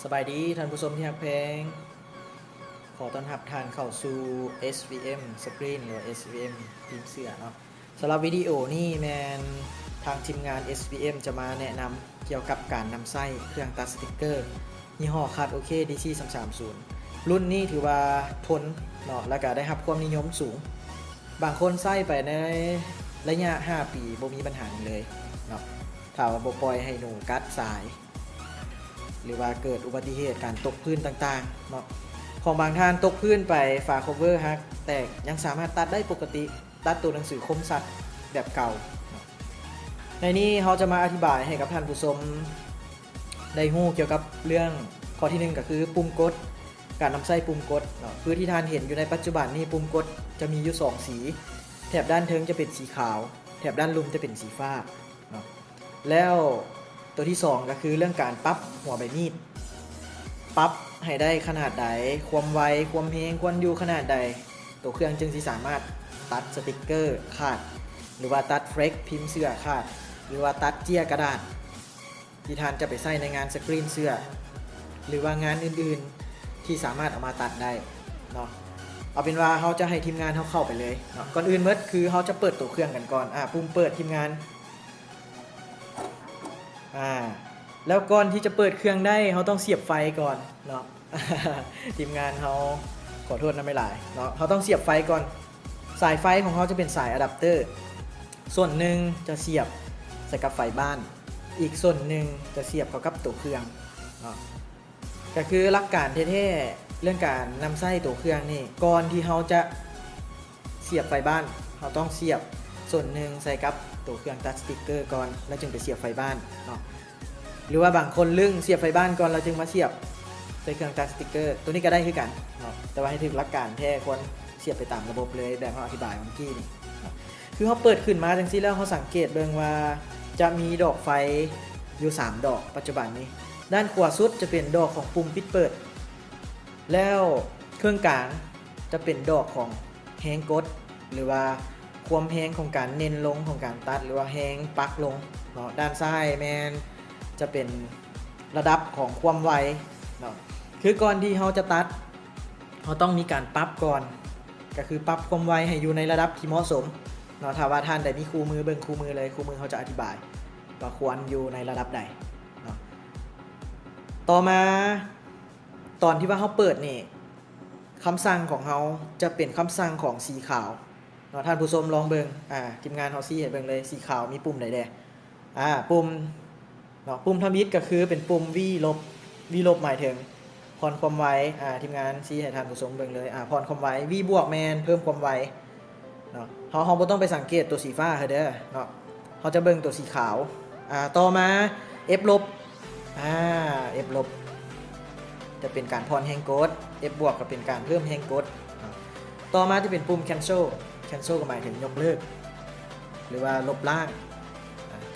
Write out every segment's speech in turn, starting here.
สบายดีท่านผู้ชมที่รักเพลงขอต้อนรับท่านเข้าสู่ SVM Screen หรือ SVM พิมพ์เสื้อเนาะสำหรับวิดีโอนี้แมนทางทีมงาน SVM จะมาแนะนำเกี่ยวกับการนำไส้เครื่องตัดสติกเกอร์ยี่ห้อ Card OK DC 330รุ่นนี้ถือว่าทนเนาะและก็ได้รับความนิยมสูงบางคนไส้ไปในระยะ5 ปีบ่มีปัญหาเลยเนาะถ้าว่าบ่ปล่อยให้หนูกัดสายหรือว่าเกิดอุบัติเหตุการตกพื้นต่างๆเนาะของบางท่านตกพื้นไปฝา cover ฮักแตกยังสามารถตัดได้ปกติตัดตัวหนังสือคมสัตว์แบบเก่าในนี้เขาจะมาอธิบายให้กับท่านผู้ชมได้รู้เกี่ยวกับเรื่องข้อที่1ก็คือปุ่มกดการนำไส้ปุ่มกดเนาะคือที่ท่านเห็นอยู่ในปัจจุบันนี้ปุ่มกดจะมีอยู่2สีแถบด้านเทิงจะเป็นสีขาวแถบด้านลุ่มจะเป็นสีฟ้าเนาะแล้วตัวที่2ก็คือเรื่องการปรับหัวใบมีดปรับให้ได้ขนาดใดความไวความเฮงควรอยู่ขนาดใดตัวเครื่องจึงสามารถตัดสติกเกอร์ขาดหรือว่าตัดเฟรกพิมพ์เสื้อขาดหรือว่าตัดเจียกระดาษที่ท่านจะไปใส่ในงานสกรีนเสื้อหรือว่างานอื่นๆที่สามารถเอามาตัดได้เนาะเอาเป็นว่าเขาจะให้ทีมงานเขาเข้าไปเลยเนาะก่อนอื่นเมื่อคือเขาจะเปิดตัวเครื่องกันก่อนปุ่มเปิดทีมงานแล้วก่อนที่จะเปิดเครื่องได้เขาต้องเสียบไฟก่อนเนาะ ทีมงานเขาขอโทษนะไม่หลายเนาะเขาต้องเสียบไฟก่อนสายไฟของเขาจะเป็นสายอะแดปเตอร์ส่วนหนึ่งจะเสียบใส่กับไฟบ้านอีกส่วนหนึ่งจะเสียบเข้ากับตัวเครื่องเนาะก็คือหลักการแท้ๆเรื่องการนำไส้ตัวเครื่องนี่ก่อนที่เขาจะเสียบไฟบ้านเขาต้องเสียบส่วนหนึ่งใส่กับตัวเครื่องตัดสติกเกอร์ก่อนแล้วจึงไปเสียบไฟบ้านเนาะหรือว่าบางคนลึงเสียบไฟบ้านก่อนแล้วจึงมาเสียบใส่เครื่องตัดสติกเกอร์ตัวนี้ก็ได้คือกันเนาะแต่ว่าให้ถึงหลักการแท้ควรเสียบไปตามระบบเลยแบบเขาอธิบายเมื่อกี้นี่คือเขาเปิดขึ้นมาจังซี่แล้วเขาสังเกตเบิ่งว่าจะมีดอกไฟอยู่3ดอกปัจจุบันนี้ด้านขวาสุดจะเป็นดอกของปุ่มปิดเปิดแล้วเครื่องกลางจะเป็นดอกของแฮงกดหรือว่าความแฮงของการเน้นลงของการตัดหรือว่าแฮงปักลงเนาะด้านซ้ายแมนจะเป็นระดับของความไวเนาะคือก่อนที่เขาจะตัดเขาต้องมีการปรับก่อนก็คือปรับความไวให้อยู่ในระดับที่เหมาะสมเนาะถ้าว่าท่านได้มีคู่มือเบิ่งคู่มือเลยคู่มือเขาจะอธิบายว่าควรอยู่ในระดับใดเนาะต่อมาตอนที่ว่าเขาเปิดนี่คำสั่งของเขาจะเป็นคำสั่งของสีขาวเนาะท่านผู้ชมลองเบิ่งทีมงานเขาชี้ให้เบิ่งเลยสีขาวมีปุ่มใดแดปุ่มเนาะปุ่มทมิตก็คือเป็นปุ่ม V ลบหมายถึงพรความไวทีมงานชี้ให้ท่านผู้ชมเบิ่งเลยพรความไว V บวกแมนเพิ่มความไวเนาะเขาบ่ต้องไปสังเกตตัวสีฟ้าเด้อเนาะเขาจะเบิ่งตัวสีขาวต่อมา F ลบF ลบจะเป็นการพรแฮงกด F บวกก็เป็นการเพิ่มแฮงกดต่อมาจะเป็นปุ่ม cancel ก็หมายถึงยกเลิกหรือว่าลบล้าง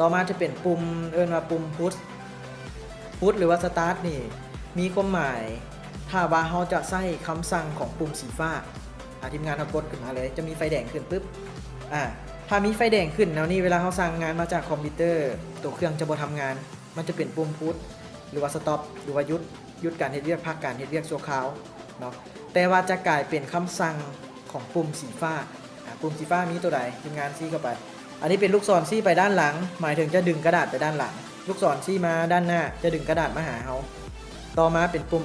ต่อมาจะเป็นปุ่มว่าปุ่ม push หรือว่า start นี่มีความหมายถ้าว่าเราจะใส่คำสั่งของปุ่มสีฟ้าทีมงานเขากดขึ้นมาเลยจะมีไฟแดงขึ้นปุ๊บถ้ามีไฟแดงขึ้นแล้วนี่เวลาเขาสั่งงานมาจากคอมพิวเตอร์ตัวเครื่องจะบ่ทำงานมันจะเป็นปุ่ม push หรือว่า stop หรือว่าหยุดการเฮ็ดเวียกพักการเฮ็ดเวียกชั่วคราวเนาะแต่ว่าจะกลายเป็นคำสั่งของปุ่มสีฟ้าปุ่มสีฟ้ามีตัวใดทีมงานชี้เข้าไปอันนี้เป็นลูกศรชี้ไปด้านหลังหมายถึงจะดึงกระดาษไปด้านหลังลูกศรชี้มาด้านหน้าจะดึงกระดาษมาหาเขาต่อมาเป็นปุ่ม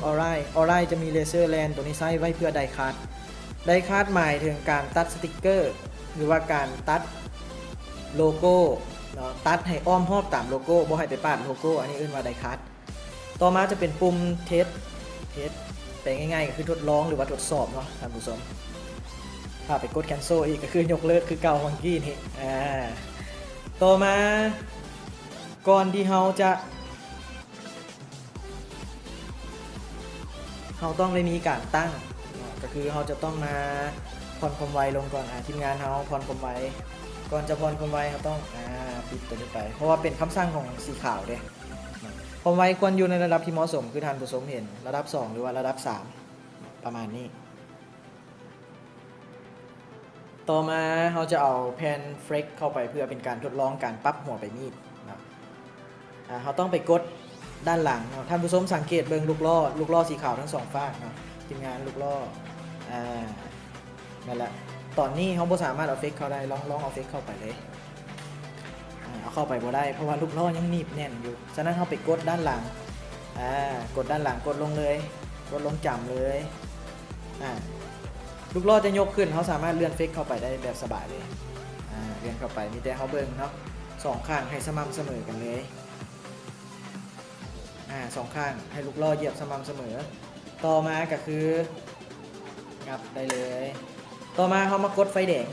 Align จะมีเลเซอร์แลนตัวนี้ใช้ไว้เพื่อไดคัทหมายถึงการตัดสติกเกอร์หรือว่าการตัดโลโก้ตัดให้อ้อมรอบตามโลโก้บ่ให้ไปปาดโลโก้อันนี้เรียกว่าไดคัทต่อมาจะเป็นปุ่มเทสแปลง่ายๆก็คือทดลองหรือว่าทดสอบเนาะท่านผู้ชมถ้าไปกด cancel อีกก็คือยกเลิกคือเก่าเมื่อกี้นี่ต่อมาก่อนที่เราต้องได้มีการตั้งก็คือเราจะต้องมาผ่อนความไวลงก่อนทีมงานเราผ่อนความไวก่อนจะผ่อนความไวเราต้องปิดตัวนี้ไปเพราะว่าเป็นคำสั่งของสีขาวเด้ความไวควรอยู่ในระดับที่เหมาะสมคือท่านผู้ชมเห็นระดับ2หรือว่าระดับ3ประมาณนี้ต่อมาเราจะเอาแผ่นเฟรกเข้าไปเพื่อเป็นการทดลองการปรับหัวใบมีดเราต้องไปกด ด้านหลังเนาะท่านผู้ชมสังเกตเบิ่งลูกล้อสีขาวทั้งสองฝั่งเนาะทีมงานลูกล้อนั่นแหละตอนนี้เขาบ่สามารถเอาเฟกเข้าได้ลองเอาเฟกเข้าไปเลยเอาเข้าไปบ่ได้เพราะว่าลูกล้อยังหนีบแน่นอยู่ฉะนั้นเขาไปกดด้านหลังกดด้านหลังกดลงเลยกดลงจำเลยลูกล้อจะยกขึ้นเขาสามารถเลื่อนเฟกเข้าไปได้แบบสบายเลยเลื่อนเข้าไปมีแต่เขาเบิ่งเนาะสองข้างให้สม่ำเสมอกันเลยสองข้างให้ลูกล้อเหยียบสม่ำเสมอต่อมาก็คืองับได้เลยต่อมาเขามากดไฟแดง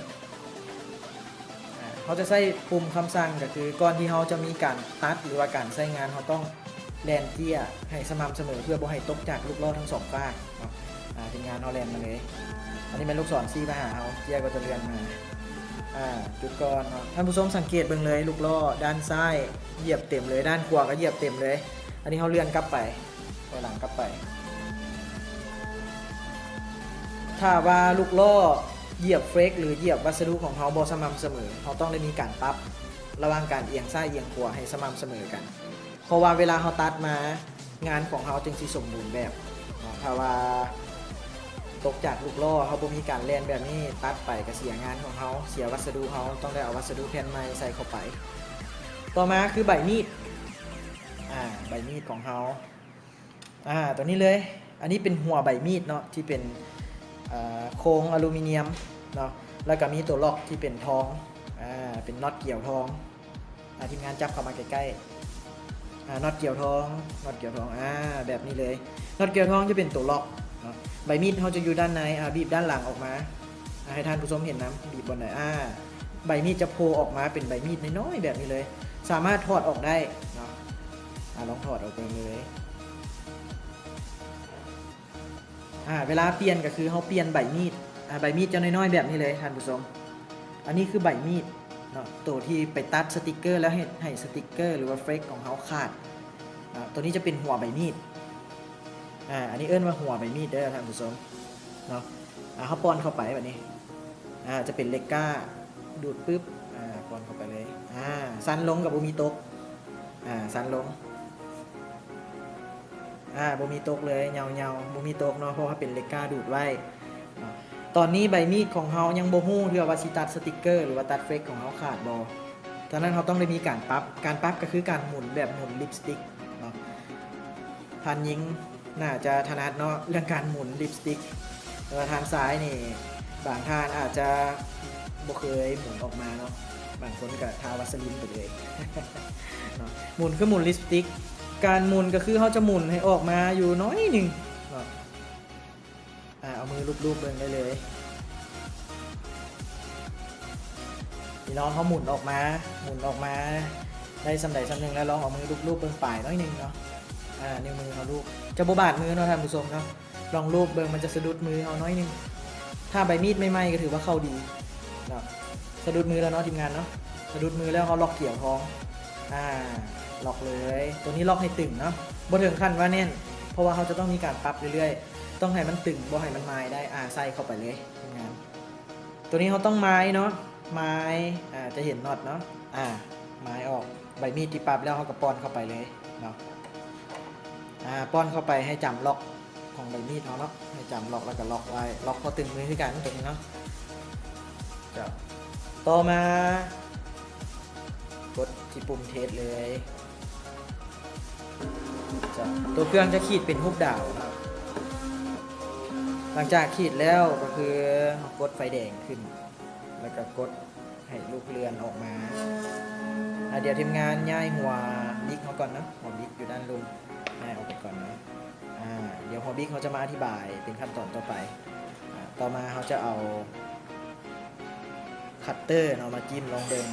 เขาจะใช้ปุ่มคำสั่งก็คือก่อนที่เขาจะมีการตัดหรือว่าการใช้งานเขาต้องแลนเกียร์ให้สม่ำเสมอเพื่อบ่ให้ตกจากลูกล้อทั้งสองฝ่ายทีมงานเขาแลนมาเลยอันนี้เป็นลูกศรซีมาหาเขาเกียร์ก็จะเลื่อนมาจุดก่อนท่านผู้ชมสังเกตเบิ่งเลยลูกล้อด้านซ้ายเหยียบเต็มเลยด้านขวาก็เหยียบเต็มเลยอันนี้เขาเลื่อนกลับไปหลังกลับไปถ้าว่าลูกล้อเหยียบเฟรกหรือเหยียบวัสดุของเขาบ่สม่ำเสมอเขาต้องได้มีการปรับระหว่างการเอียงซ้ายเอียงขวาให้สม่ำเสมอกันเพราะว่าเวลาเขาตัดมางานของเขาจึงสิสมบูรณ์แบบถ้าว่าตกจากลูกล้อเขาบ่มีการแล่นแบบนี้ตัดไปก็เสียงานของเขาเสียวัสดุเขาต้องได้เอาวัสดุแผ่นใหม่ใส่เข้าไปต่อมาคือใบมีดใบมีดของเขาตัวนี้เลยอันนี้เป็นหัวใบมีดเนาะที่เป็นโครงอลูมิเนียมเนาะแล้วก็มีตัวล็อกที่เป็นทองเป็นน็อตเกี่ยวทองทีมงานจับเข้ามาใกล้ๆน็อตเกี่ยวทองแบบนี้เลยน็อตเกี่ยวทองจะเป็นตัวล็อกเนาะใบมีดเขาจะอยู่ด้านในบีบด้านหลังออกมาให้ท่านผู้ชมเห็นนะบีบบนไหนใบมีดจะโผล่ออกมาเป็นใบมีดน้อยๆแบบนี้เลยสามารถถอดออกได้เนาะลองถอดออกไปเลยเวลาเปลี่ยนก็คือเขาเปลี่ยนใบมีดใบมีดจะน้อยๆแบบนี้เลยท่านผู้ชมอันนี้คือใบมีดเนาะตัวที่ไปตัดสติกเกอร์แล้วให้สติกเกอร์หรือว่าเฟกของเขาขาดตัวนี้จะเป็นหัวใบมีดอันนี้เอิ้นว่าหัวใบมีดเด้อท่านผู้ชมเนาะเขาป้อนเข้าไปแบบนี้จะเป็นเลก้าดูดปึ๊บป้อนเข้าไปเลยสันลงกับบุมีตกสันลงบ่มีตกเลยเงาบ่มีตกเนาะเพราะว่าเป็นเลก้าดูดไว้ตอนนี้ใบมีดของเขายังบ่ฮู้ที่ว่าสิตัดสติกเกอร์หรือว่าตัดเฟกของเขาขาดบ่ฉะนั้นเขาต้องได้มีการปรับก็คือการหมุนแบบหมุนลิปสติกเนาะท่านหญิงน่าจะถนัดเนาะเรื่องการหมุนลิปสติกแต่ว่าทางซ้ายนี่บางท่านอาจจะบ่เคยหมุนออกมาเนาะบางคนก็ทาวัสลินไปเลยเนาะหมุนคือหมุนลิปสติกการหมุนก็คือเขาจะหมุนให้ออกมาอยู่น้อยหนึ่งเอามือลูบๆเบิ่งได้เลยพี่น้องเขาหมุนออกมาได้สำใดสำหนึ่งแล้วลองเอามือลูบๆเบิ่งปลายน้อยหนึ่งเนาะนิ้วมือเขาลูบจะโบบาดมือเนาะท่านผู้ชมเนาะลองลูบเบิ่งมันจะสะดุดมือเอาน้อยหนึ่งถ้าใบมีดไม่ไหม้ก็ถือว่าเข้าดีเนาะสะดุดมือแล้วเนาะทีมงานเนาะสะดุดมือแล้วเขาล็อกเกี่ยวท้องล็อกเลยตัวนี้ล็อกให้ตึงเนาะบ่ถึงขั้นว่าแน่นเพราะว่าเขาจะต้องมีการปรับเรื่อยๆต้องให้มันตึงบ่ให้มันไม้ได้ใส่เข้าไปเลยทีมงานตัวนี้เขาต้องไม้เนาะไม้จะเห็นน็อตเนาะไม้ออกใบมีดที่ปรับแล้วเขาก็ป้อนเข้าไปเลยเนาะป้อนเข้าไปให้จำล็อกของใบมีดเขาเนาะให้จำล็อกแล้วก็ล็อกไว้ล็อกพอตึงมือคือกันตัวนี้เนาะต่อมากดที่ปุ่มเทสเลยตัวเครื่องจะขีดเป็นรูปดาวครับหลังจากขีดแล้วก็คือกดไฟแดงขึ้นแล้วก็กดให้ลูกเรือนออกมาเดี๋ยวทีมงานย้ายหัวบิ๊กเขาก่อนนะหัวบิ๊กอยู่ด้านลุมย้ายออกไปก่อนนะเดี๋ยวหัวบิ๊กเขาจะมาอธิบายเป็นขั้นตอนต่อไปต่อมาเขาจะเอาคัตเตอร์เอามาจิ้มลงเดิน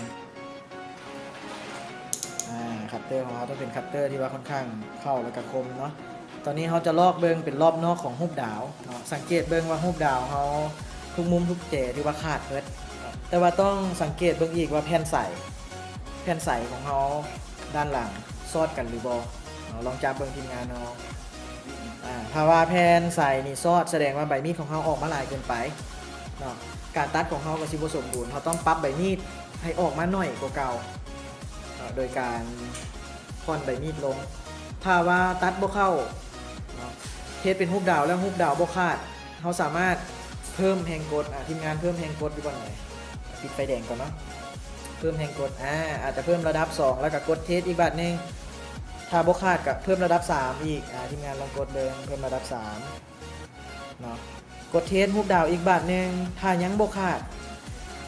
คัตเตอร์ของเขาต้องเป็นคัตเตอร์ที่ว่าค่อนข้างเข้าแล้วก็คมเนาะตอนนี้เขาจะลอกเบิ้งเป็นรอบนอกของรูปดาวเนาะสังเกตเบิ้งว่ารูปดาวเขาทุกมุมทุกเจที่ว่าขาดเพิดแต่ว่าต้องสังเกตเบิ้งอีกว่าแผ่นใสของเขาด้านหลังซอดกันหรือบอลองจับเบิ้งทีมงานเนาะถ้าว่าแผ่นใสนี่ซอดแสดงว่าใบมีดของเขาออกมาหลายเกินไปเนาะการตัดของเขาก็สิบ่สมบูรณ์เขาต้องปรับใบมีดให้ออกมาหน่อยกว่าเก่าโดยการค่อนใบมีดลง ถ้าว่าตัดบ่เข้าเนาะเทสเป็นรูปดาวแล้วรูปดาวบ่คาดเขาสามารถเพิ่มแฮงกดทีมงานเพิ่มแฮงกดดีกว่าหน่อยปิดไฟแดงก่อนเนาะเพิ่มแฮงกดอาจจะเพิ่มระดับ2แล้วก็กดเทสอีกบาทนึงถ้าบ่คาดก็เพิ่มระดับ3อีกทีมงานลองกดเบิ่งเพิ่มระดับ3เนาะกดเทสรูปดาวอีกบาทนึงถ้ายังบ่คาด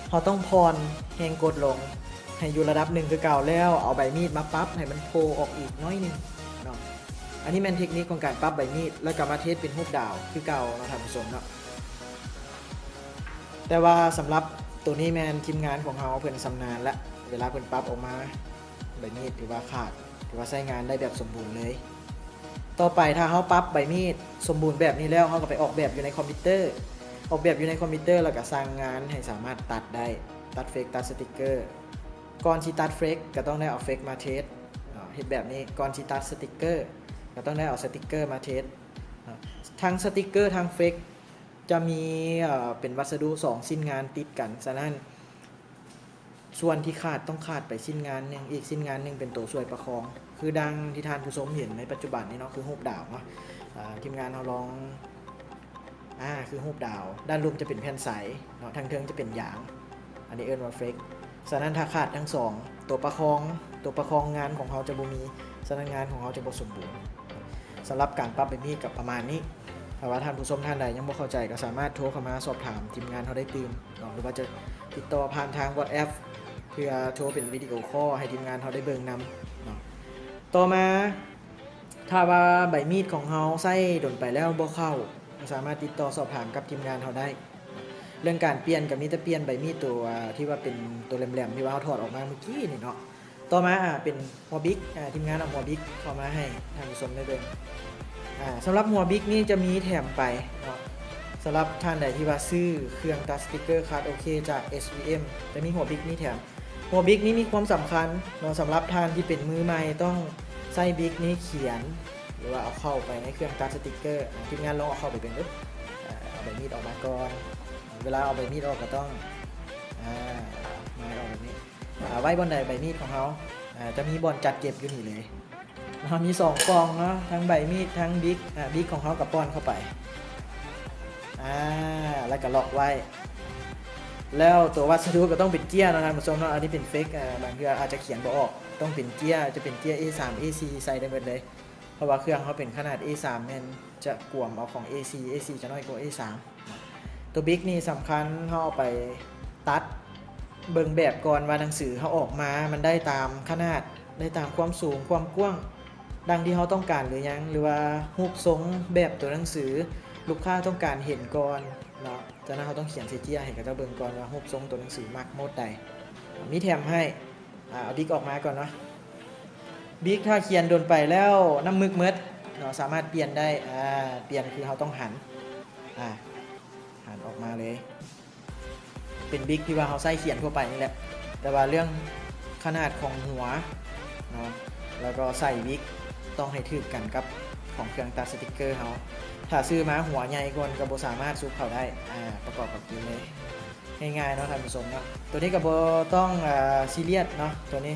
เขาต้องพรแฮงกดลงให้อยู่ระดับ1คือเก่าแล้วเอาใบมีดมาปั๊บให้มันโผล่ออกอีกน้อยนึงเนาะอันนี้เป็นเทคนิคของการปั๊บใบมีดแล้วก็มาเทสเป็นรูปดาวคือเก่าเนาะท่านผู้ชมเนาะแต่ว่าสำหรับตัวนี้แมนทีมงานของเขาเพิ่นสำนาญและเวลาเพิ่นปั๊บออกมาใบมีดถือว่าขาดถือว่าใช้งานได้แบบสมบูรณ์เลยต่อไปถ้าเขาปั๊บใบมีดสมบูรณ์แบบนี้แล้วเขาก็ไปออกแบบอยู่ในคอมพิวเตอร์ออกแบบอยู่ในคอมพิวเตอร์แล้วก็สร้างงานให้สามารถตัดได้ตัดเฟกตัดสติกเกอร์ก่อนที่ตัดเฟกก็ต้องได้เอาเฟกมาเทสเห็นแบบนี้ก่อนที่ตัดสติกเกอร์ก็ต้องได้เอาสติกเกอร์มาเทสทั้งสติกเกอร์ทั้งเฟกจะมีเป็นวัสดุ2ชิ้นงานติดกันฉะนั้นส่วนที่ขาดต้องขาดไปชิ้นงานหนึ่งอีกชิ้นงานหนึ่งเป็นตัวช่วยประคองคือดังที่ท่านผู้ชมเห็นในปัจจุบันนี้เนาะคือรูปดาวเนาะทีมงานเราลองคือรูปดาวด้านรูปจะเป็นแผ่นใสเนาะทางเทิงจะเป็นหยางอันนี้เอิ้นว่าเฟกฉะนั้นถ้าขาดทั้งสองตัวประคองงานของเขาจะบ่มีฉะนั้นงานของเขาจะบ่สมบูรณ์สำหรับการปรับแบบนี้กับประมาณนี้ถ้าว่าท่านผู้ชมท่านใดยังไม่เข้าใจก็สามารถโทรเข้ามาสอบถามทีมงานเขาได้ตื่นหรือว่าจะติดต่อผ่านทาง WhatsApp เพื่อโทรเป็นวิดีโอคอลให้ทีมงานเขาได้เบิ่งนำต่อมาถ้าว่าใบมีดของเขาใส่ดนไปแล้วบ่เข้าก็สามารถติดต่อสอบถามกับทีมงานเขาได้เรื่องการเปลี่ยนกับมีแต่เปลี่ยนใบมีดตัวที่ว่าเป็นตัวแหลมๆที่ว่าเขาถอดออกมาเมื่อกี้นี่เนาะต่อมาเป็นหัวบิ๊กทีมงานเอาหัวบิ๊กเข้ามาให้ท่านผู้ชมได้เบิ่งสำหรับหัวบิ๊กนี่จะมีแถมไปสำหรับท่านใดที่ว่าซื้อเครื่องตัดสติกเกอร์คัทโอเคจาก SVM จะมีหัวบิ๊กนี่แถมหัวบิ๊กนี้มีความสำคัญสำหรับท่านที่เป็นมือใหม่ต้องใส่บิ๊กนี้เขียนหรือว่าเอาเข้าไปในเครื่องตัดสติกเกอร์ทีมงานลองเอาเข้าไปเป็นเอาใบมีดออกมาก่อนเวลาเอาใบมีดออกก็ต้องมาออกแบบนี้ไว้บนใดใบมีดของเขาจะมีบอลจัดเก็บอยู่นี่เลยมี2กองเนาะทั้งใบมีดทั้งบิ๊กของเขากับป้อนเข้าไปแล้วก็ล็อกไว้แล้วตัววัสดุก็ต้องเป็นเจียนะท่านผู้ชมเนาะอันนี้เป็นเฟกบางทีอาจจะเขียนบ่ออกต้องเป็นเจียจะเป็นเจีย A3 AC ใส่ได้หมดเลยเพราะว่าเครื่องเขาเป็นขนาด A3 มันจะกวมเอาของ AC จะน้อยกว่า A3 ตัวบิ๊กนี่สำคัญเขาเอาไปตัดเบิ่งแบบก่อนว่าหนังสือเขาออกมามันได้ตามขนาดได้ตามความสูงความกว้างดังที่เขาต้องการหรือยังหรือว่ารูปทรงแบบตัวหนังสือลูกค้าต้องการเห็นก่อนเนาะจากนั้นเขาต้องเขียนเสียเจียให้กับเจ้าเบิ่งก่อนว่ารูปทรงตัวหนังสือมักโมดใดมีแถมให้เอาบิ๊กออกมาก่อนเนาะบิ๊กถ้าเขียนโดนไปแล้วน้ำมึกเมดเราสามารถเปลี่ยนได้เปลี่ยนคือเขาต้องหันออกมาเลยเป็นบิ๊กที่ว่าเขาใส่เขียนทั่วไปนี่แหละแต่ว่าเรื่องขนาดของหัวเนาะแล้วก็ใส่บิ๊กต้องให้ถึกกันกับของเครื่องตัดสติกเกอร์เขาถ้าซื้อมาหัวใหญ่ก่อนก็บ่สามารถซุกเขาได้ประกอบกับกินเลยง่ายๆเนาะท่านผู้ชมเนาะตัวนี้ก็บ่ต้องซีเรียสเนาะตัวนี้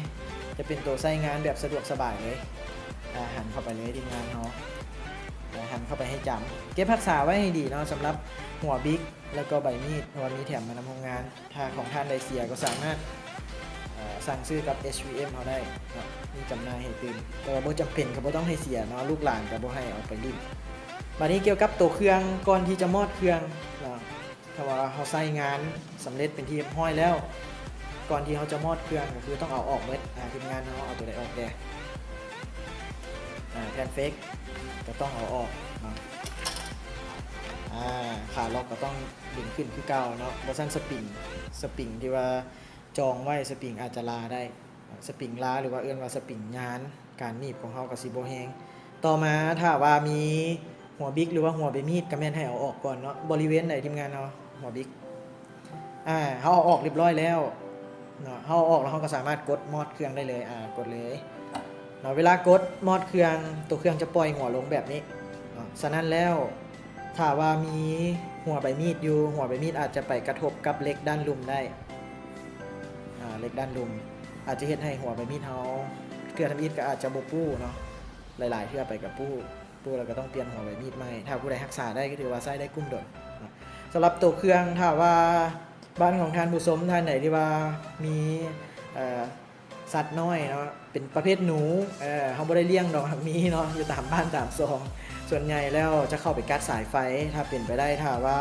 จะเป็นตัวใช้งานแบบสะดวกสบายเลยหันเข้าไปเลยทีมงานเขาหันเข้าไปให้จำเก็บรักษาไว้ให้ดีเนาะสำหรับหัวบิ๊กแล้วก็ใบมีดหัวมีแถมมานำโรงงานถ้าของท่านใดเสียก็สามารถสั่งซื้อกับ HVM เขาได้มีจำหน่ายให้ตื่นแต่ว่าบ่จำเป็นก็บ่ต้องให้เสียเนาะลูกหลานก็บ่ให้เอาไปริมบัดนี้เกี่ยวกับตัวเครื่องก่อนที่จะมอดเครื่องเนาะถ้าว่าเขาใช้งานสำเร็จเป็นที่เรียบร้อยแล้วก่อนที่เขาจะมอดเครื่องก็คือต้องเอาออกเม็ดทีมงานเขาเอาตัวใดออกแดแผ่นเฟกก็ต้องเอาออกเนาะขาล็อกก็ต้องดึงขึ้นคือเก่าเนาะบ่ซั่นสปริงที่ว่าจองไว้สปริงอาจจะลาได้สปริงลาหรือว่าเอิ้นว่าสปริงยานการหนีบของเขาก็สิบ่แฮงต่อมาถ้าว่ามีหัวบิ๊กหรือว่าหัวใบมีดก็แม่นให้เอาออกก่อนเนาะบริเวณไหนทีมงานเนาะหัวบิ๊กเขาเอาออกเรียบร้อยแล้วเนาะเขาเอาออกแล้วเขาก็สามารถกดมอดเครื่องได้เลยกดเลยเนาะเวลากดมอดเครื่องตัวเครื่องจะปล่อยหัวลงแบบนี้เนาะฉะนั้นแล้วถ้าว่ามีหัวใบมีดอยู่หัวใบมีดอาจจะไปกระทบกับเหล็กด้านลุ่มได้เหล็กด้านลุ่มอาจจะเฮ็ดให้หัวใบมีดเขาเกลือทำอิฐก็อาจจะบ่ปู้เนาะ หลายๆเทื่อไปกับปูเราก็ต้องเปลี่ยนหัวไว้มีดใหม่ถ้าผู้ใดรักษาได้ก็ถือว่าใช้ได้กุ้มดนเนาะสำหรับตัวเครื่องถ้าว่าบ้านของท่านผู้ชมท่านไหนที่ว่ามีสัตว์น้อยเนาะเป็นประเภทหนูเขาบ่ได้เลี้ยงดอกมีเนาะอยู่ตามบ้านตามซองส่วนใหญ่แล้วจะเข้าไปกัดสายไฟถ้าเป็นไปได้ถ้าว่า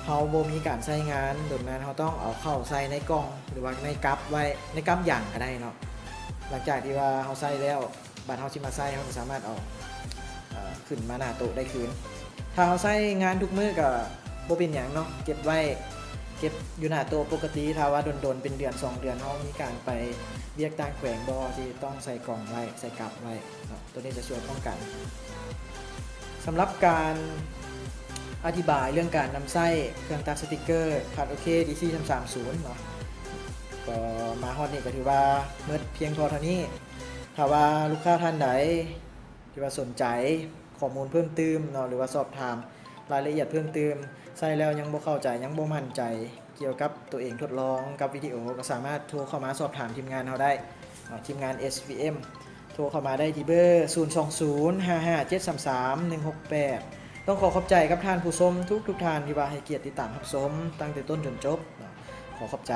เขาบ่มีการใช้งานโดยนั้นเขาต้องเอาเข้าใส่ในกล่องหรือว่าในกั๊บไว้ในกั๊บอย่างก็ได้เนาะหลังจากที่ว่าเขาใส่แล้วบัดเขาสิมาใส่เขาสามารถเอาขึ้นมาหน้าโต๊ะได้คืนถ้าเขาใส่งานทุกมื้อก็บ่เป็นหยังเนาะเก็บไว้เก็บอยู่หน้าโต๊ะปกติถ้าว่าโดนๆเป็นเดือน2 เดือนเขามีการไปเรียกต่างแขวงบ่ที่ต้องใส่กล่องไว้ใส่กั๊บไว้เนาะตัวนี้จะช่วยป้องกันสำหรับการอธิบายเรื่องการนำไส้เครื่องตัดสติกเกอร์คัดโอเค DC 330เนาะก็มาฮอดนี่ก็ถือว่าเมื่อเพียงพอเท่านี้ถ้าว่าลูกค้าท่านใดที่ว่าสนใจข้อมูลเพิ่มเติมเนาะหรือว่าสอบถามรายละเอียดเพิ่มเติมใส่แล้วยังบ่เข้าใจยังบ่มั่นใจเกี่ยวกับตัวเองทดลองกับวิดีโอก็สามารถโทรเข้ามาสอบถามทีมงานเราได้ทีมงาน SVM โทรเข้ามาได้ที่เบอร์ 02055733168 ต้องขอบใจกับท่านผู้ชมทุกท่านที่ว่าให้เกียรติติดตามรับชมตั้งแต่ต้นจนจบขอขอบใจ